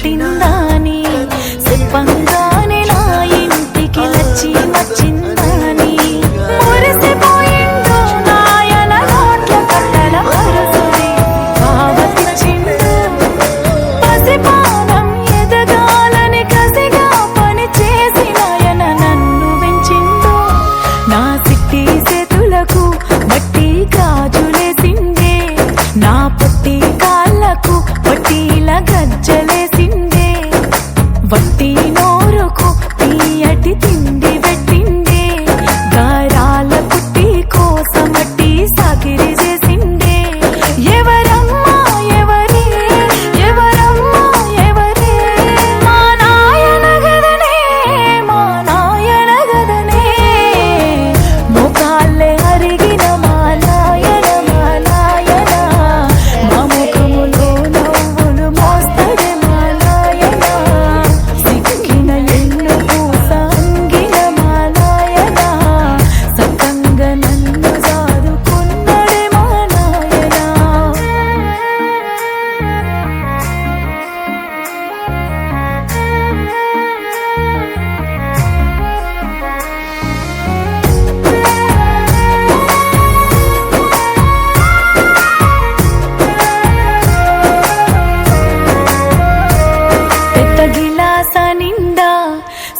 పుట్టిందాని చెప్పంగానే నా ఇంటికి వచ్చి వచ్చిందాని మురిసిపోయిండు నాయన నోట్ల కట్టల వరుసని కావతిచ్చిండు పసిపానం ఎదగాలని కసిగా పని చేసి నాయన నన్ను పెంచిండు నా సిట్టి చేతులకు మట్టి గాజులేసిండే నా పొట్టి కాళ్ళకు వట్టిల గజ్జలేసిండే వట్టి నోరుకు తీయటి తిండి పెట్టిండే గారాల పుట్టి కోసమట్టి సాకిరి చేసిండే ఎవరమ్మా ఎవరే ఎవరమ్మా ఎవరే మా నాయన గదనే మా నాయన గదనే మోకాళ్ళే అరిగిన మా నాయన మా ముఖములో నవ్వులు మోస్తడే మా నాయన సిక్కిన ఎన్ను పూస అంగిన మా నాయన సక్కంగా నన్ను సాదుకున్నడే మా నాయన పెద్ద గిలాస నిండా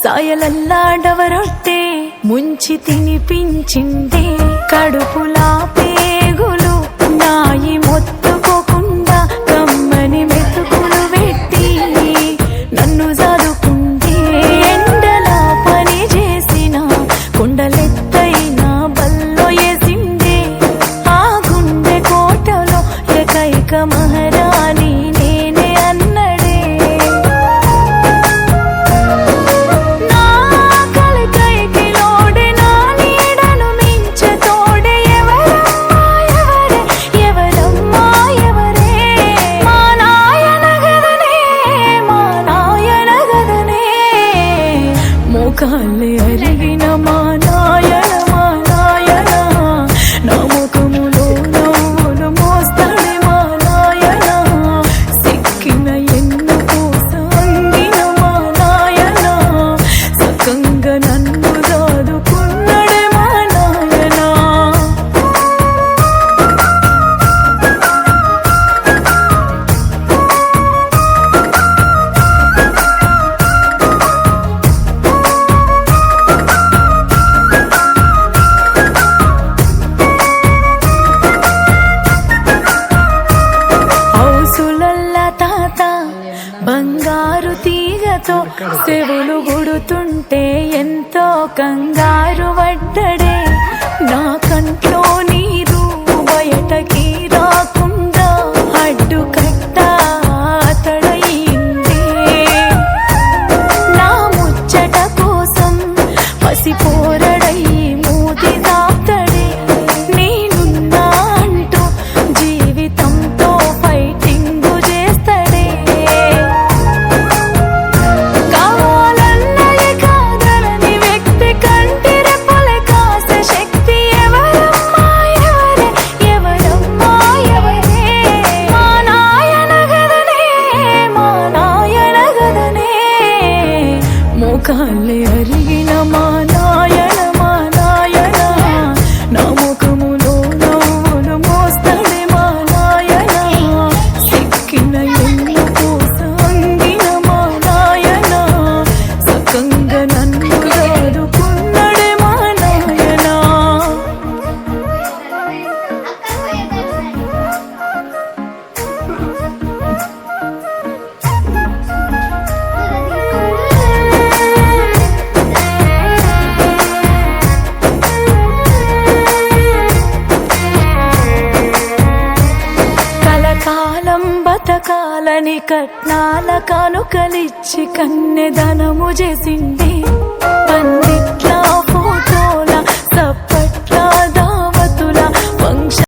సాయలల్లాడవరొట్టే ముంచి తినిపించిందే కడుపులా పేగులు నాయి మొత్తుకోకుండా కమ్మని మెతుకులు పెట్టి నన్ను చదువుకుంటే ఎండలా పని చేసిన కుండలెత్తైన బల్లో వేసిండే ఆ గుండె కోటలో ఏకైక మహారాణి నేనే అన్నడే నా కలకైకి లోడే నా నీడను మించె తోడే ఎవరమ్మా ఎవరే ఎవరమ్మా ఎవరే మా నాయన గదనే మా నాయన గదనే మోకాళ్ళే అరిగిన మా నాయన నా ముఖములో నవ్వులు మోస్తడే మా నాయన సిక్కిన ఎన్ను పూస అంగిన మా నాయన సకంగా నన్ను దాదుకున్నడే మా నాయన హౌసులల్ల తాత బంగారు తీగతో చెవులు గుడుతుంటే ఎంతో కంగారు పడ్డడే నా కంట్లో నీరు బయటకి రాకుండా అడ్డు కట్ట అతడయిందే నా ముచ్చట కోసం పసిపోరడై మూతి దాప్తడే నేనున్నా అంటూ జీవితంతో ఫైటింగు చేస్తడే కావాలన్నది కాదనని వ్యక్తి కంటి రెప్పలే కాసే శక్తి ఎవరమ్మా ఎవరే ఎవరమ్మా ఎవరే మా నాయన గదనే మా నాయన గదనే మోకాళ్ళే అరిగిన మా నాయన నా ముఖములో నవ్వులు మోస్తడే మా నాయన సిక్కిన ఎన్ను పూస అంగిన మా నాయన సకంగా నన్ను దాదుకున్నడే మా నాయన కలకాలం బతకాలని కట్నాల కానుకలిచ్చి కన్నెదనము చేసిండే